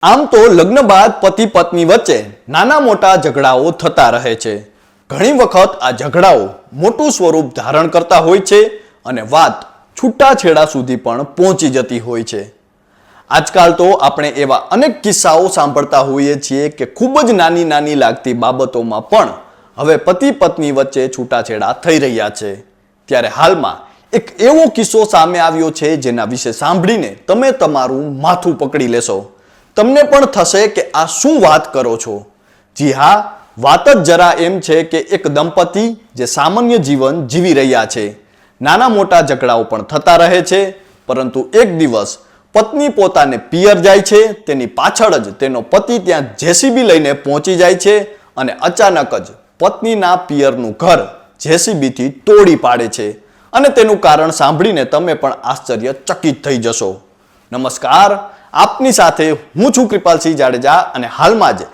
આમ તો લગ્ન બાદ પતિ પત્ની વચ્ચે નાના મોટા ઝઘડાઓ થતા રહે છે. ઘણી વખત આ ઝઘડાઓ મોટું સ્વરૂપ ધારણ કરતા હોય છે અને વાત છૂટાછેડા સુધી પણ પહોંચી જતી હોય છે. આજકાલ તો આપણે એવા અનેક કિસ્સાઓ સાંભળતા હોઈએ છીએ કે ખૂબ જ નાની નાની લાગતી બાબતોમાં પણ હવે પતિ પત્ની વચ્ચે છૂટાછેડા થઈ રહ્યા છે. ત્યારે હાલમાં એક એવો કિસ્સો સામે આવ્યો છે જેના વિશે સાંભળીને તમે તમારું માથું પકડી લેશો. તમને પણ થશે કે આ શું વાત કરો છો. જી હા, વાત જ જરા એમ છે કે એક દંપતી જે સામાન્ય જીવન જીવી રહ્યા છે. નાના મોટા ઝઘડાઓ પણ થતા રહે છે, પરંતુ એક દિવસ પત્ની પોતાને પિયર જાય છે. તેની પાછળ જ તેનો પતિ ત્યાં જેસીબી લઈને પહોંચી જાય છે અને અચાનક જ પત્નીના પિયરનું ઘર જેસીબીથી તોડી પાડે છે અને તેનું કારણ સાંભળીને તમે પણ આશ્ચર્યચકિત થઈ જશો. નમસ્કાર, આપની સાથે હું છું કૃપાલસિંહ જાડેજા અને હાલમાં જ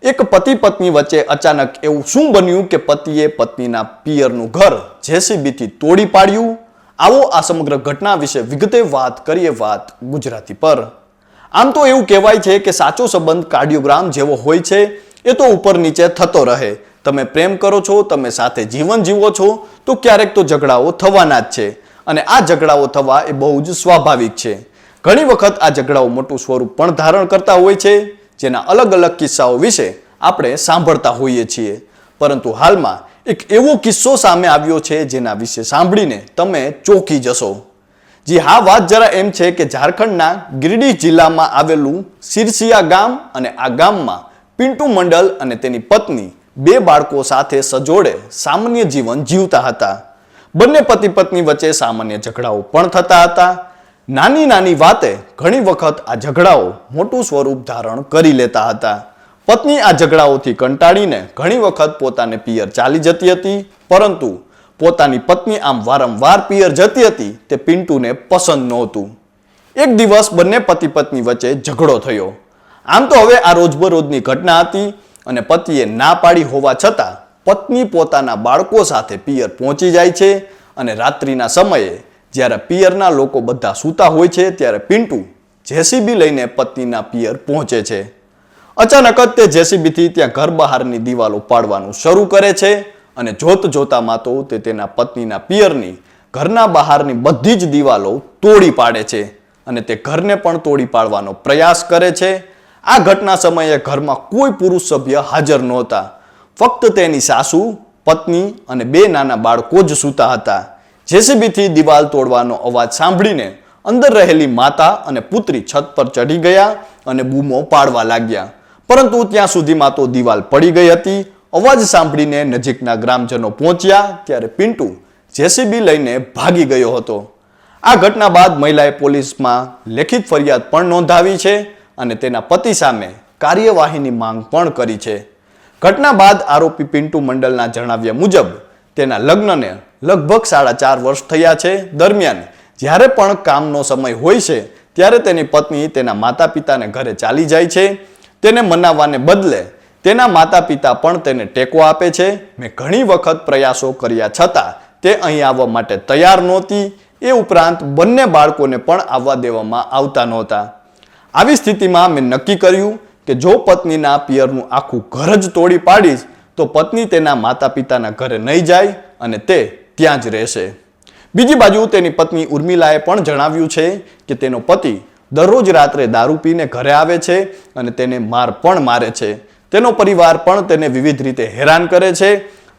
એક પતિ પત્ની વચ્ચે અચાનક એવું શું બન્યું કે પતિએ પત્નીના પિયરનું ઘર જેસીબીથી તોડી પાડ્યું. આવો આ સમગ્ર ઘટના વિશે વિગતે વાત કરીએ વાત ગુજરાતી પર. આમ તો એવું કહેવાય છે કે સાચો સંબંધ કાર્ડિયોગ્રામ જેવો હોય છે. એ તો ઉપર નીચે થતો રહે. તમે પ્રેમ કરો છો, તમે સાથે જીવન જીવો છો તો ક્યારેક તો ઝઘડાઓ થવાના જ છે અને આ ઝઘડાઓ થવા એ બહુ જ સ્વાભાવિક છે. ઘણી વખત આ ઝઘડાઓ મોટું સ્વરૂપ પણ ધારણ કરતા હોય છે, જેના અલગ અલગ કિસ્સાઓ વિશે આપણે સાંભળતા હોઈએ છીએ. પરંતુ હાલમાં એક એવો કિસ્સો સામે આવ્યો છે જેના વિશે સાંભળીને તમે ચોંકી જશો. જી હા, વાત જરા એમ છે કે ઝારખંડના ગિરિડીહ જિલ્લામાં આવેલું સિરસિયા ગામ અને આ ગામમાં પિન્ટુ મંડલ અને તેની પત્ની બે બાળકો સાથે સજોડે સામાન્ય જીવન જીવતા હતા. બંને પતિ પત્ની વચ્ચે સામાન્ય ઝઘડાઓ પણ થતા હતા. નાની નાની વાતે ઘણી વખત આ ઝઘડાઓ મોટું સ્વરૂપ ધારણ કરી લેતા હતા. પત્ની આ ઝઘડાઓથી કંટાળીને ઘણી વખત પોતાને પિયર ચાલી જતી હતી, પરંતુ પોતાની પત્ની આમ વારંવાર પિયર જતી હતી તે પિન્ટુને પસંદ નહોતું. એક દિવસ બંને પતિ પત્ની વચ્ચે ઝઘડો થયો. આમ તો હવે આ રોજબરોજની ઘટના હતી અને પતિએ ના પાડી હોવા છતાં પત્ની પોતાના બાળકો સાથે પિયર પહોંચી જાય છે અને રાત્રિના સમયે જ્યારે પિયરના લોકો બધા સૂતા હોય છે ત્યારે પિન્ટુ જેસીબી લઈને પત્નીના પિયર પહોંચે છે. અચાનક જ તે જેસીબીથી ત્યાં ઘર બહારની દિવાલો પાડવાનું શરૂ કરે છે અને જોત જોતામાં તો તે તેના પત્નીના પિયરની ઘરના બહારની બધી જ દિવાલો તોડી પાડે છે અને તે ઘરને પણ તોડી પાડવાનો પ્રયાસ કરે છે. આ ઘટના સમયે ઘરમાં કોઈ પુરુષ સભ્ય હાજર નહોતા. ફક્ત તેની સાસુ, પત્ની અને બે નાના બાળકો જ સૂતા હતા. જેસીબીથી દિવાલ તોડવાનો અવાજ સાંભળીને અંદર રહેલી માતા અને પુત્રી છત પર ચઢી ગયા અને બૂમો પાડવા લાગ્યા, પરંતુ ત્યાં સુધીમાં તો દિવાલ પડી ગઈ હતી. અવાજ સાંભળીને નજીકના ગ્રામજનો પહોંચ્યા ત્યારે પિન્ટુ જેસીબી લઈને ભાગી ગયો હતો. આ ઘટના બાદ મહિલાએ પોલીસમાં લેખિત ફરિયાદ પણ નોંધાવી છે અને તેના પતિ સામે કાર્યવાહીની માંગ પણ કરી છે. ઘટના બાદ આરોપી પિન્ટુ મંડલના જણાવ્યા મુજબ તેના લગ્નને લગભગ 4.5 વર્ષ થયા છે. દરમિયાન જ્યારે પણ કામનો સમય હોય છે ત્યારે તેની પત્ની તેના માતા પિતાને ઘરે ચાલી જાય છે. તેને મનાવવાને બદલે તેના માતા પિતા પણ તેને ટેકો આપે છે. મેં ઘણી વખત પ્રયાસો કર્યા છતાં તે અહીં આવવા માટે તૈયાર નહોતી. એ ઉપરાંત બંને બાળકોને પણ આવવા દેવામાં આવતા નહોતા. આવી સ્થિતિમાં મેં નક્કી કર્યું કે જો પત્નીના પિયરનું આખું ઘર જ તોડી પાડીશ તો પત્ની તેના માતા પિતાના ઘરે નહીં જાય અને તે ત્યાં જ રહેશે. બીજી બાજુ તેની પત્ની ઉર્મિલાએ પણ જણાવ્યું છે કે તેનો પતિ દરરોજ રાત્રે દારૂ પીને ઘરે આવે છે અને તેને માર પણ મારે છે. તેનો પરિવાર પણ તેને વિવિધ રીતે હેરાન કરે છે.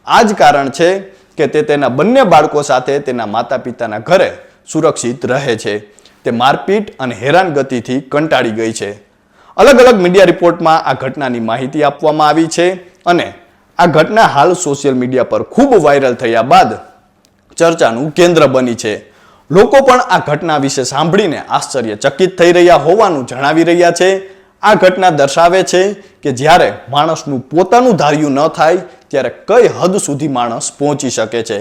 આ જ કારણ છે કે તે તેના બંને બાળકો સાથે તેના માતા પિતાના ઘરે સુરક્ષિત રહે છે. તે મારપીટ અને હેરાનગતિથી કંટાળી ગઈ છે. અલગ અલગ મીડિયા રિપોર્ટમાં આ ઘટનાની માહિતી આપવામાં આવી છે અને આ ઘટના હાલ સોશિયલ મીડિયા પર ખૂબ વાયરલ થયા બાદ ચર્ચાનું કેન્દ્ર બની છે. લોકો પણ આ ઘટના વિશે સાંભળીને આશ્ચર્યચકિત થઈ રહ્યા હોવાનું જણાવી રહ્યા છે. આ ઘટના દર્શાવે છે કે જ્યારે માણસનું પોતાનું ધાર્યું ન થાય ત્યારે કઈ હદ સુધી માણસ પહોંચી શકે છે.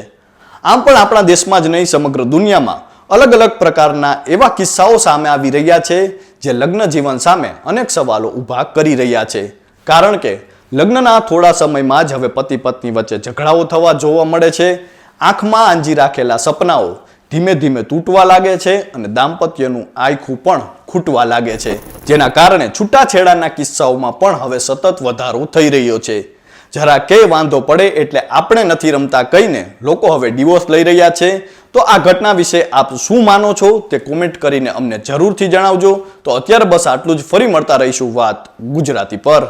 આમ પણ આપણા દેશમાં જ નહીં, સમગ્ર દુનિયામાં અલગ અલગ પ્રકારના એવા કિસ્સાઓ સામે આવી રહ્યા છે જે લગ્ન જીવન સામે અનેક સવાલો ઊભા કરી રહ્યા છે. કારણ કે લગ્નના થોડા સમયમાં જ હવે પતિ પત્ની વચ્ચે ઝઘડાઓ થવા જોવા મળે છે. આંખમાં આંજી રાખેલા સપનાઓ ધીમે ધીમે તૂટવા લાગે છે અને દાંપત્યનું આયખું પણ ખૂટવા લાગે છે, જેના કારણે છૂટાછેડાના કિસ્સાઓમાં પણ હવે સતત વધારો થઈ રહ્યો છે. જરા કે વાંધો પડે એટલે આપણે નથી રમતા કહીને લોકો હવે ડિવોર્સ લઈ રહ્યા છે. તો આ ઘટના વિશે આપ શું માનો છો તે કોમેન્ટ કરીને અમને જરૂરથી જણાવજો. તો અત્યારે બસ આટલું જ. ફરી મળતા રહીશું વાત ગુજરાતી પર.